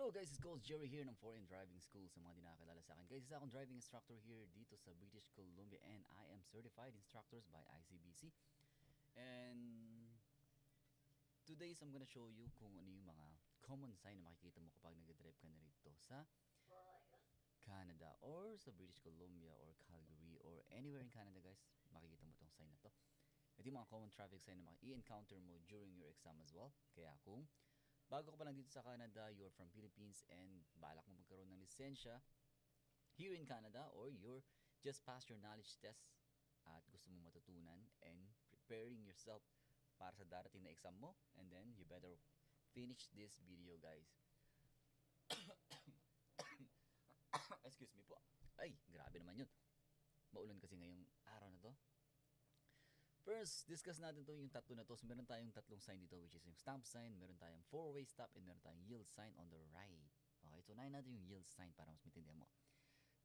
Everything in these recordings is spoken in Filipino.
Hello guys, it's Coach Jerry here ng Foreign Driving School. Sa mga di nakakilala sa akin, guys, isa akong driving instructor here dito sa British Columbia and I am certified instructors by ICBC. And today I'm gonna show you kung ano yung mga common sign na makikita mo kapag nag-drive ka na rito sa Canada or sa British Columbia or Calgary or anywhere in Canada, guys. Makikita mo tong sign na to. Ito yung mga common traffic sign na i-encounter mo during your exam as well. Kaya kung bago ka pa lang dito sa Canada, you're from Philippines and balak mo magkaroon ng lisensya here in Canada, or you're just passed your knowledge test at gusto mo matutunan and preparing yourself para sa darating na exam mo, and then you better finish this video, guys. Excuse me po. Ay, grabe naman yun. Maulan kasi ngayong araw na to. First, discuss natin to yung tatlo na to. So, meron tayong tatlong sign dito, which is yung stop sign, meron tayong four-way stop, and meron tayong yield sign on the right. Okay, so unahin natin yung yield sign para mas maintindihan mo.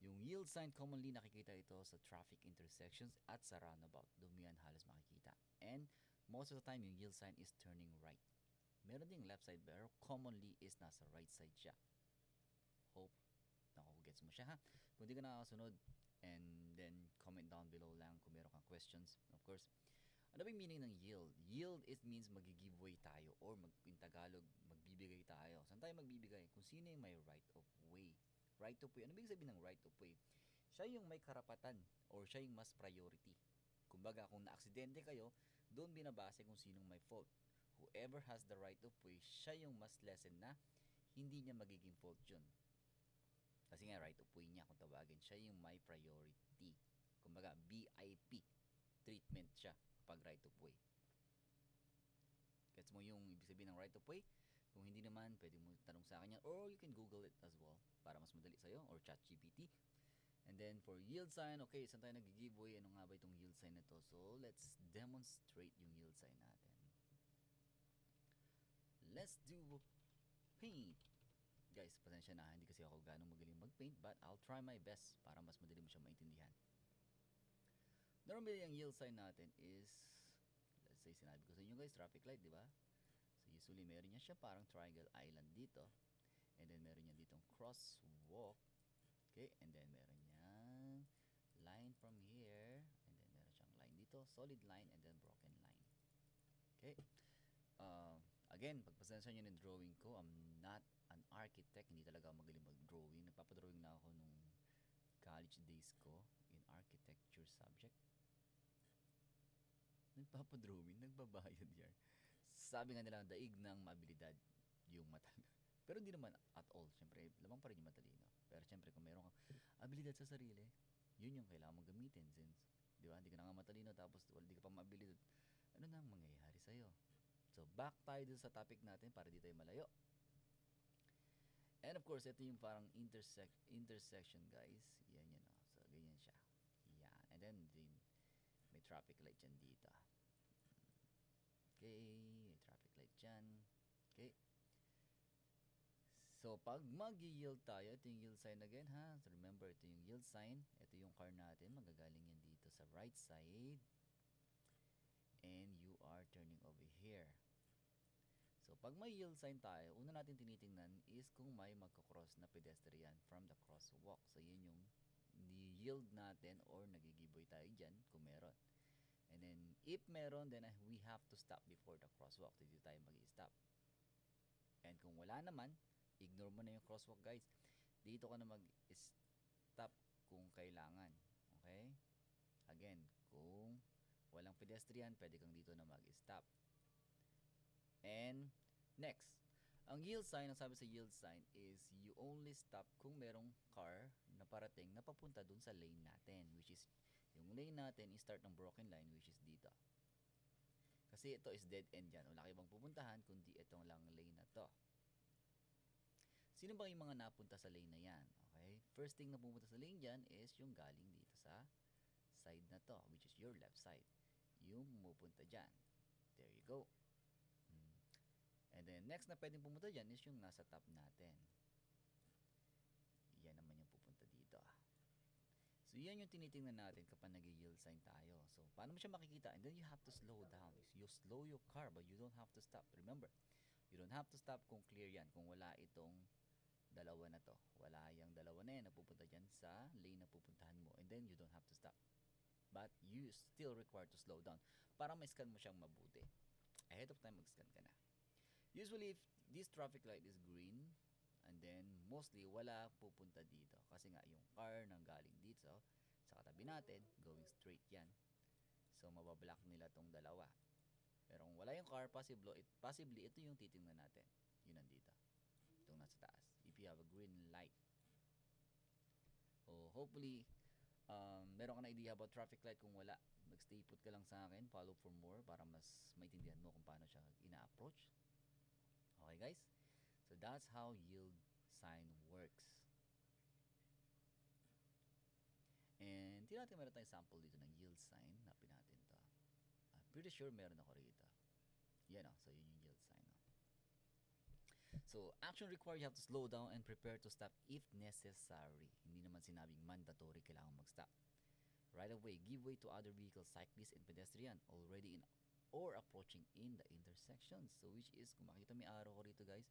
Yung yield sign, commonly nakikita ito sa traffic intersections at sa roundabout. Doon yan halos makikita. And most of the time, yung yield sign is turning right. Meron ding left side, pero commonly is nasa right side siya. Hope nakakugets mo siya, ha? Kung di ka nakakasunod, and then comment down below lang kung meron kang questions. Of course, ano ba yung meaning ng yield? Yield, it means mag-giveaway tayo, or in Tagalog, magbibigay tayo. Saan tayo magbibigay? Kung sino yung may right of way. Right of way. Ano ba yung sabihin ng right of way? Siya yung may karapatan, or siya yung mas priority. Kumbaga, kung na-aksidente kayo, doon binabase kung sinong may fault. Whoever has the right of way, siya yung mas lessen na hindi niya magiging fault yun. Kasi nga, right of way niya, kung tawagin, siya yung may priority. Kumbaga, VIP treatment siya kapag right of way. Gets mo yung ibig sabihin ng right of way? Kung hindi naman, pwede mo tanong sa akin yan, or you can Google it as well para mas madali sa'yo, or ChatGPT. And then for yield sign, okay, saan tayo nag-giveaway? Ano nga ba itong yield sign na to? So, let's demonstrate yung yield sign natin. Let's do paint. Guys, pasensya na, hindi kasi ako ganong magaling mag-paint, but I'll try my best para mas madali mo siya maintindihan. Normally, ang yield sign natin is, let's say, sinabi ko sa inyo guys, traffic light, di ba? So, usually, meron niya siya parang triangle island dito. And then, meron niya ditong crosswalk. Okay, and then, meron niya line from here. And then, meron siyang line dito, solid line, and then broken line. Okay. Again, pagpasensya nyo ng drawing ko, I'm not an architect, hindi talaga magaling mag-drawing. Nagpapadrawing na ako nung college days ko in architecture subject. Nagpapadrawing, nagbabayad yan. Sabi nga nila, daig ng mabilidad yung mata. Pero hindi naman at all, syempre, lamang pa rin yung matalino. Pero syempre, kung meron kang abilidad sa sarili, yun yung kailangan mong gamitin. Since, di ba, hindi ka na nga matalino, tapos hindi ka pa mabilidad. Ano na ang mangyayari sa'yo? So, back tayo dun sa topic natin para di tayo malayo. And of course, ito yung parang intersection, guys. Yan yun. So, ganyan siya. Yan. And then, may traffic light dyan dito. Okay. May traffic light dyan. Okay. So, pag mag-yield tayo, ito yung yield sign again, ha? So, remember, ito yung yield sign. Ito yung car natin. Magagaling yan dito sa right side. And you are turning over here. So, pag may yield sign tayo, una natin tinitingnan is kung may magkakross na pedestrian from the crosswalk. So, yun yung ni-yield natin or nagigiboy tayo dyan kung meron. And then, if meron, then we have to stop before the crosswalk. Dito tayo mag-i-stop. And kung wala naman, ignore mo na yung crosswalk, guys. Dito ka na mag-stop kung kailangan. Okay? Again, kung walang pedestrian, pwede kang dito na mag-stop. And next, ang yield sign, ang sabi sa yield sign is you only stop kung merong car na parating na papunta dun sa lane natin, which is yung lane natin is start ng broken line, which is dito. Kasi ito is dead end yan. Wala kayong pupuntahan kundi itong lang lane na to. Sino ba yung mga napunta sa lane na yan? Okay? First thing na pupunta sa lane dyan is yung galing dito sa side na to, which is your left side. Yung pumupunta dyan. There you go. And then, next na pwedeng pumunta dyan is yung nasa top natin. Yan naman yung pupunta dito. So, yan yung tinitingnan natin kapag nag-yield sign tayo. So, paano mo siya makikita? And then, you have to slow down. You slow your car, but you don't have to stop. Remember, you don't have to stop kung clear yan. Kung wala itong dalawa na to. Wala yung dalawa na yan na pupunta dyan sa lane na pupuntahan mo. And then, you don't have to stop. But you still required to slow down para ma-scan mo siyang mabuti. Ahead of time, mag-scan ka na. Usually, if this traffic light is green, and then mostly wala pupunta dito. Kasi nga, yung car nang galing dito, sa katabi natin, going straight yan. So, mabablock nila tong dalawa. Pero kung wala yung car, possibly ito yung titingnan natin. Yun nandito. Itong nasa taas. If you have a green light. So, hopefully, meron ka na idea about traffic light. Kung wala, mag-stay put ka lang sa akin. Follow for more para mas maintindihan mo kung paano siya ina-approach. Okay, guys? So, that's how yield sign works. And hindi natin meron tayong sample dito ng yield sign. Napin natin to. I'm pretty sure meron ako rito. Yan o. So, yun yung yield sign. So, action required, you have to slow down and prepare to stop if necessary. Hindi naman sinabing mandatory kailangan mag-stop. Right away, give way to other vehicles, cyclists, and pedestrian already in or approaching in the intersections. So, which is, kung makita may arrow ko rito, guys,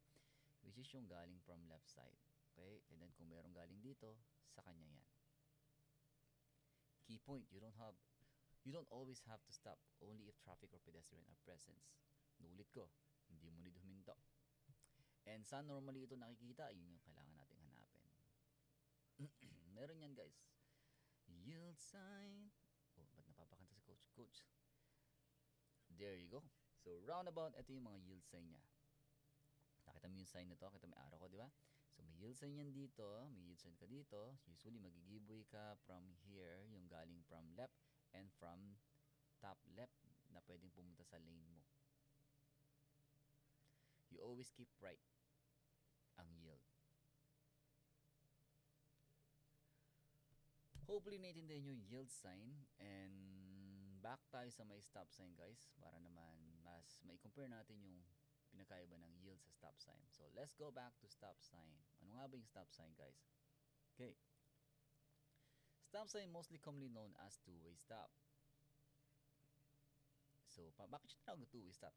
which is yung galing from left side. Okay? And then, kung merong galing dito, sa kanya yan. Key point, you don't always have to stop only if traffic or pedestrian are present. Nulit ko, hindi mo need huminto. And saan normally ito nakikita? Yun yung kailangan nating hanapin. Meron yan, guys. Yield sign. Oh, ba't napapakanta si Coach? Coach. There you go. So, roundabout, ito yung mga yield sign niya. Nakita mo yung sign na to. Kita may arrow ko, di ba? So, may yield sign yan dito. May yield sign ka dito. Usually, magigiveaway ka from here, yung galing from left and from top left na pwedeng pumunta sa lane mo. You always keep right ang yield. Hopefully, naiintindihan nyo yung yield sign. And back tayo sa may stop sign, guys. Para naman mas mai-compare natin yung pinakaiba ng yield sa stop sign. So, let's go back to stop sign. Ano nga ba yung stop sign, guys? Okay. Stop sign mostly commonly known as two-way stop. So, bakit siya tinawag na two-way stop?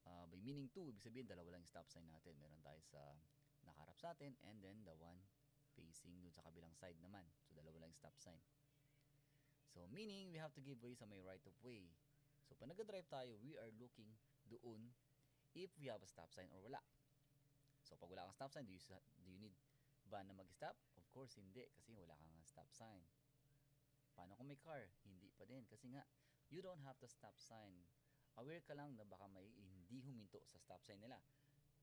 By meaning two, ibig sabihin dalawa lang yung stop sign natin. Meron tayo sa nakaharap sa atin and then the one facing dun sa kabilang side naman. So, dalawa lang yung stop sign. So, meaning we have to give way sa may right of way. So, pag nag-drive tayo, we are looking doon if we have a stop sign or wala. So, pag wala kang stop sign, do you need van na mag-stop? Of course, hindi. Kasi wala kang stop sign. Paano kung may car? Hindi pa din. Kasi nga, you don't have the stop sign. Aware ka lang na baka may hindi huminto sa stop sign nila.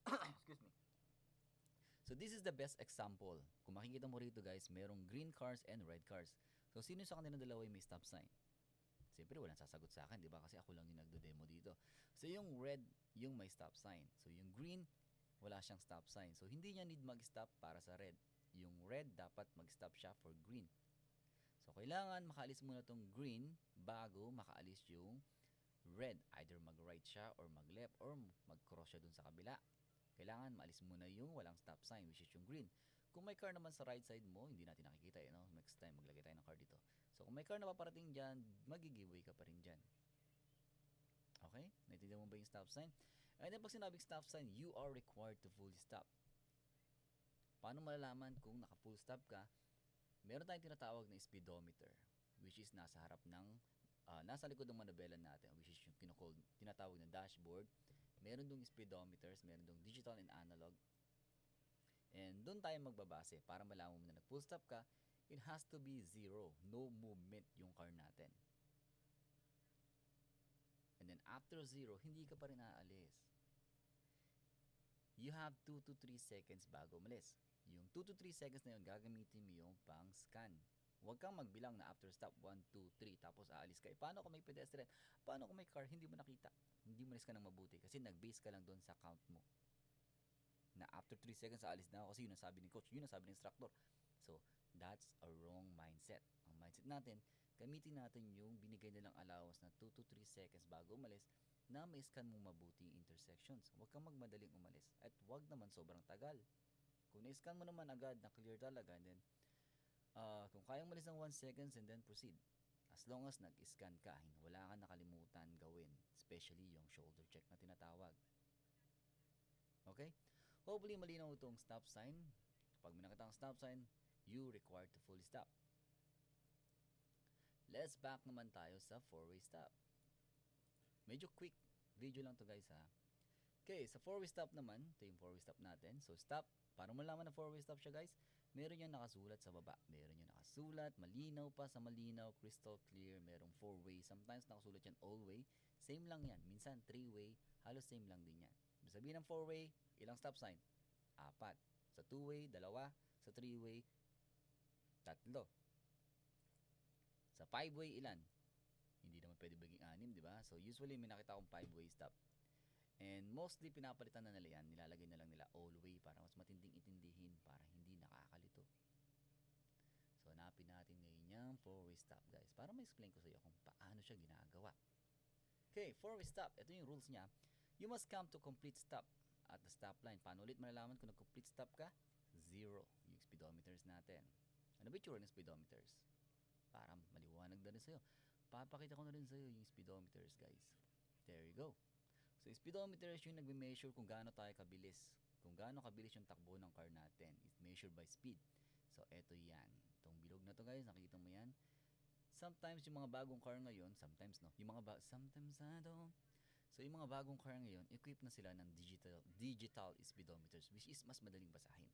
Excuse me. So, this is the best example. Kung makikita mo rito, guys, merong green cars and red cars. So, sino sa kanila dalawa yung may stop sign? Siyempre, walang sasagot sa akin, di ba? Kasi ako lang yung nagdo-demo dito. So, yung red, yung may stop sign. So, yung green, wala siyang stop sign. So, hindi niya need mag-stop para sa red. Yung red, dapat mag-stop siya for green. So, kailangan makaalis muna tong green bago makaalis yung red. Either mag-right siya or mag-left or mag-cross siya dun sa kabila. Kailangan maalis muna yung walang stop sign, which is yung green. Kung may car naman sa right side mo, hindi natin nakikita no? Next time, maglagay tayo ng car dito. So, kung may car na paparating dyan, magigiveaway ka pa rin dyan. Okay? Naintindihan mo ba yung stop sign? And then, pag sinabing stop sign, you are required to fully stop. Paano malalaman kung naka-full stop ka? Meron tayong tinatawag na speedometer, which is nasa harap ng, nasa likod ng manabela natin, which is yung tinatawag na dashboard. Meron dong speedometers, meron dong digital and analog. And doon tayo magbabase para malaman mo na nag-full stop ka, it has to be zero, no movement yung car natin. And then after zero, hindi ka pa rin aalis. You have 2 to 3 seconds bago umalis. Yung 2 to 3 seconds na yun, gagamitin mo yung pang-scan. Huwag kang magbilang na after stop 1, 2, 3 tapos aalis ka. Paano kung may pedestrian? Paano kung may car? Hindi mo nakita. Hindi mo ka ng mabuti kasi nag-base ka lang doon sa count mo. Na after 3 seconds aalis na ako kasi yun ang sabi ni coach, yun ang sabi ng instructor. So, that's a wrong mindset. Ang mindset natin, gamitin natin yung binigay nilang allowance na 2 to 3 seconds bago umalis na ma-scan mo mabuti yung intersections. Huwag kang magmadaling umalis at huwag naman sobrang tagal. Kung na-scan mo naman agad na clear talaga, and then kung kayang umalis ng 1 seconds and then proceed. As long as nag-scan ka, wala kang nakalimutan gawin. Especially yung shoulder check na tinatawag. Okay? Hopefully malinaw itong stop sign. Kapag may nakita kang stop sign, you required to fully stop. Let's back naman tayo sa four-way stop. Medyo quick video lang to guys ha. Okay, sa four-way stop naman, ito yung four-way stop natin. So stop, para malaman na four-way stop siya guys, meron yung nakasulat sa baba. Meron yung nakasulat, malinaw pa sa malinaw, crystal clear, merong four-way. Sometimes nakasulat yan all-way. Same lang yan. Minsan three-way, halos same lang din yan. Sabihin ng four-way, ilang stop sign? 4. Sa two-way, 2. Sa three-way, 3. Sa five-way, ilan? Hindi naman pwede maging 6, di ba? So usually may nakita akong five-way stop. And mostly pinapalitan na nila yan, nilalagay na lang nila all way para mas matinding itindihin, para hindi nakakalito. So hanapin natin ngayon yung four-way stop guys, para ma-explain ko sa iyo kung paano siya ginagawa. Okay, four-way stop, ito yung rules niya. You must come to complete stop at the stop line. Paano ulit malalaman kung nag-complete stop ka? 0, yung speedometers natin. Ano ba yung ng speedometers? Para maliwanag na rin sa'yo. Papakita ko na rin sa'yo yung speedometers guys. There you go. So, speedometers yung nagme-measure kung gaano tayo kabilis. Kung gaano kabilis yung takbo ng car natin. It's measured by speed. So, eto yan. Itong bilog na to guys, nakikita mo yan. Sometimes yung mga bagong car ngayon, sometimes no, yung mga sometimes I don't. So, yung mga bagong car ngayon, equipped na sila ng digital speedometers, which is mas madaling basahin.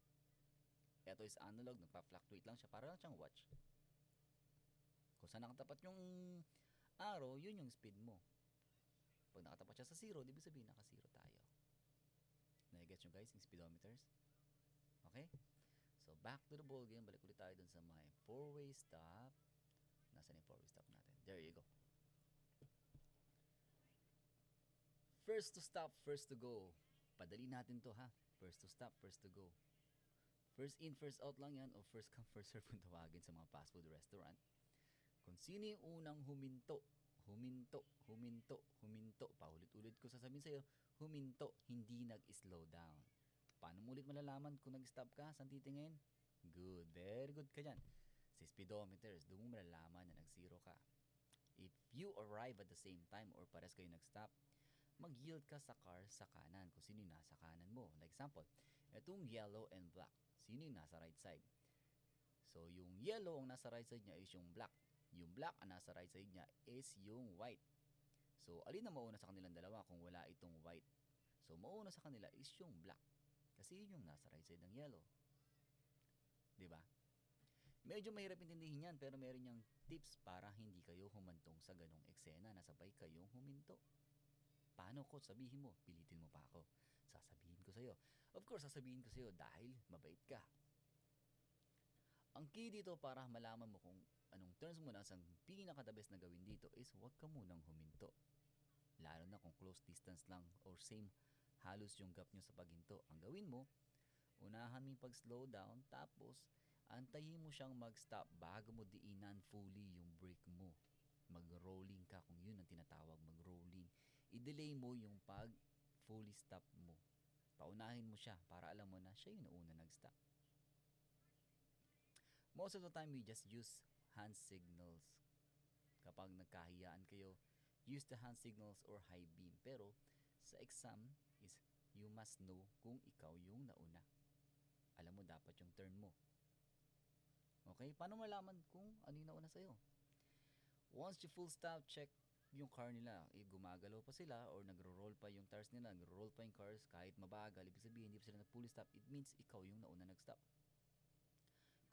Eto is analog, nagpa-fluctuate lang siya, para lang siyang watch. Kung saan nakatapat yung arrow, yun yung speed mo. Pag nakatapat siya sa 0, di ba sabihin naka-0 tayo. Na-gets nyo guys yung speedometers? Okay? So, back to the ball game. Balik ulit tayo dun sa my four-way stop. Nasaan yung four-way stop natin? There you go. First to stop, first to go. Padali natin to ha. First to stop, first to go. First in, first out lang yan, o first come, first serve kung tawagin sa mga fast food restaurant. Kung sino yung unang huminto, paulit-ulit ko sasabihin sa'yo, huminto, hindi nag-slow down. Paano mo ulit malalaman kung nag-stop ka? Saan titingin? Good, very good ka dyan. Sa speedometers, doon mo malalaman na nag-0 ka. If you arrive at the same time or pares kayo nag-stop, mag-yield ka sa car sa kanan kung sino yung nasa kanan mo. Like example, itong yellow and black, sino yung nasa right side? So, yung yellow ang nasa right side niya is yung black. Yung black ang nasa right side niya is yung white. So, alin na mauna sa kanilang dalawa kung wala itong white? So, mauna sa kanila is yung black. Kasi yun yung nasa right side ng yellow. Diba? Medyo mahirap intindihin yan, pero meron niyang tips para hindi kayo humantong sa ganong eksena na sabay kayong huminto. Paano ko? Sabihin mo, pilitin mo pa ako. Sasabihin ko sa'yo. Of course, sasabihin ko sa'yo dahil mabait ka. Ang key dito para malaman mo kung anong turns mo na, ang pinaka-the best na gawin dito is huwag ka munang huminto. Lalo na kung close distance lang or same halos yung gap nyo sa paghinto. Ang gawin mo, unahan mo yung pag-slow down, tapos antayin mo siyang mag-stop bago mo diinan fully yung brake mo. Mag-rolling ka, kung yun ang tinatawag, mag-rolling. I-delay mo yung pag-fully stop mo. Paunahin mo siya para alam mo na siya yung nauna nag-stop. Most of the time, we just use hand signals. Kapag nagkahiyaan kayo, use the hand signals or high beam. Pero sa exam is you must know kung ikaw yung nauna. Alam mo dapat yung turn mo. Okay? Paano malaman kung ano yung nauna sa'yo? Once you full stop, check yung car nila. Gumagalaw pa sila or nagro-roll pa yung tires nila, nagro-roll pa yung cars kahit mabagal. Ibig sabihin, hindi pa sila nag-fully stop. It means ikaw yung nauna nag-stop.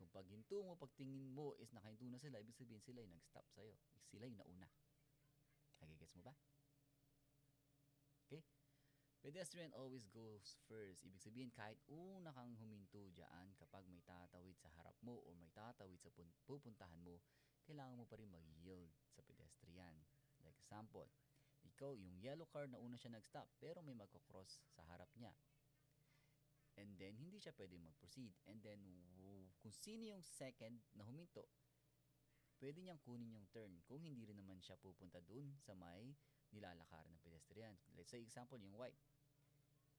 Kung paghinto mo, pagtingin mo is nakahinto na sila, ibig sabihin sila yung nag-stop sa'yo. Sila yung nauna. Nagigets mo ba? Okay? Pedestrian always goes first. Ibig sabihin, kahit una kang huminto dyan, kapag may tatawid sa harap mo o may tatawid sa pupuntahan mo, kailangan mo pa rin mag-yield sa pedestrian. Like example, ikaw, yung yellow car na una siya nag-stop, pero may magkocross sa harap niya. And then, hindi siya pwede mag-proceed. And then, kung sino yung second na huminto, pwede niyang kunin yung turn. Kung hindi rin naman siya pupunta dun sa may nilalakaran ng pedestrian. Let's say example, yung white.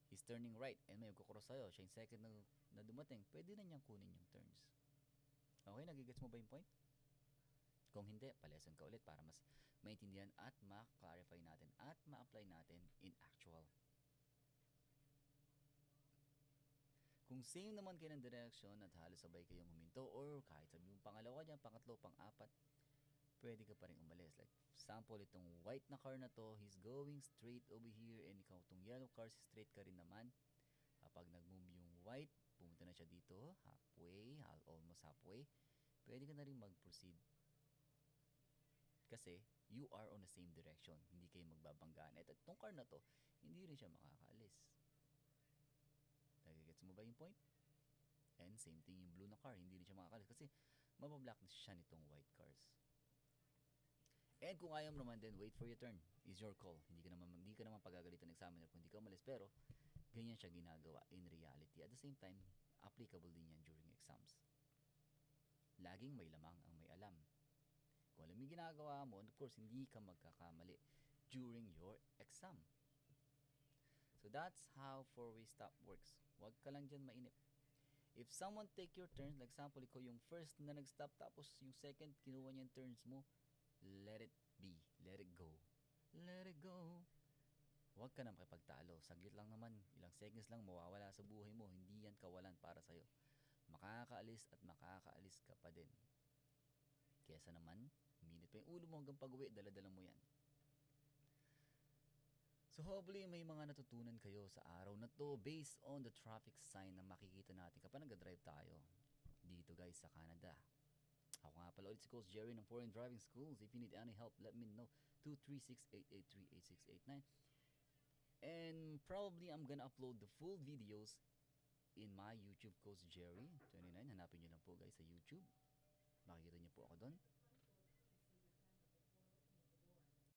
He's turning right and may magkocross sa'yo. Siya yung second na dumating. Pwede na niyang kunin yung turns. Okay, nagigets mo ba yung point? Kung hindi, palesson ka ulit para mas maintindihan at ma-clarify natin at ma-apply natin in actual. Kung same naman kayo ng direction at halos sabay kayong huminto or kahit sabi yung pangalawa dyan, pangatlo, pang-apat, pwede ka pa rin umalis. Like, example, itong white na car na to, he's going straight over here and ikaw itong yellow car, straight ka rin naman. Kapag nag-move yung white, pumunta na siya dito, almost halfway, pwede ka na rin mag-proceed. Kasi, you are on the same direction. Hindi kayo magbabanggaan. At itong car na to, hindi rin siya makakaalis. Nagigets mo ba yung point? And same thing yung blue na car, hindi rin siya makakaalis kasi mabablock na siya nitong white cars. And kung ayaw mo naman din, wait for your turn. Is your call. Hindi ka naman pagagalitan ng examiner kung hindi ka umalis. Pero, ganyan siya ginagawa in reality. At the same time, applicable din yan during exams. Laging may lamang ang may alam. Kung alam yung ginagawa mo, of course, hindi ka magkakamali during your exam. So that's how four-way stop works. Huwag ka lang dyan mainip. If someone take your turn, like example, ikaw yung first na nag-stop tapos yung second, kinuha niya yung turns mo, let it be. Let it go. Let it go. Huwag ka na makipagtalo. Saglit lang naman, ilang seconds lang mawawala sa buhay mo. Hindi yan kawalan para sa'yo. Makakaalis at makakaalis ka pa din. Kesa naman, minute pa yung ulo mo hanggang pag-uwi, dala-dala mo yan. So hopefully may mga natutunan kayo sa araw na to based on the traffic sign na makikita natin kapag nag-drive tayo dito guys sa Canada. Ako nga pala ulit si Coach Jerry ng Foreign Driving Schools. If you need any help, let me know. 236-883-8689. And probably I'm gonna upload the full videos in my YouTube, Coach Jerry 29. Hanapin nyo lang po guys sa YouTube. Makikita nyo po ako doon.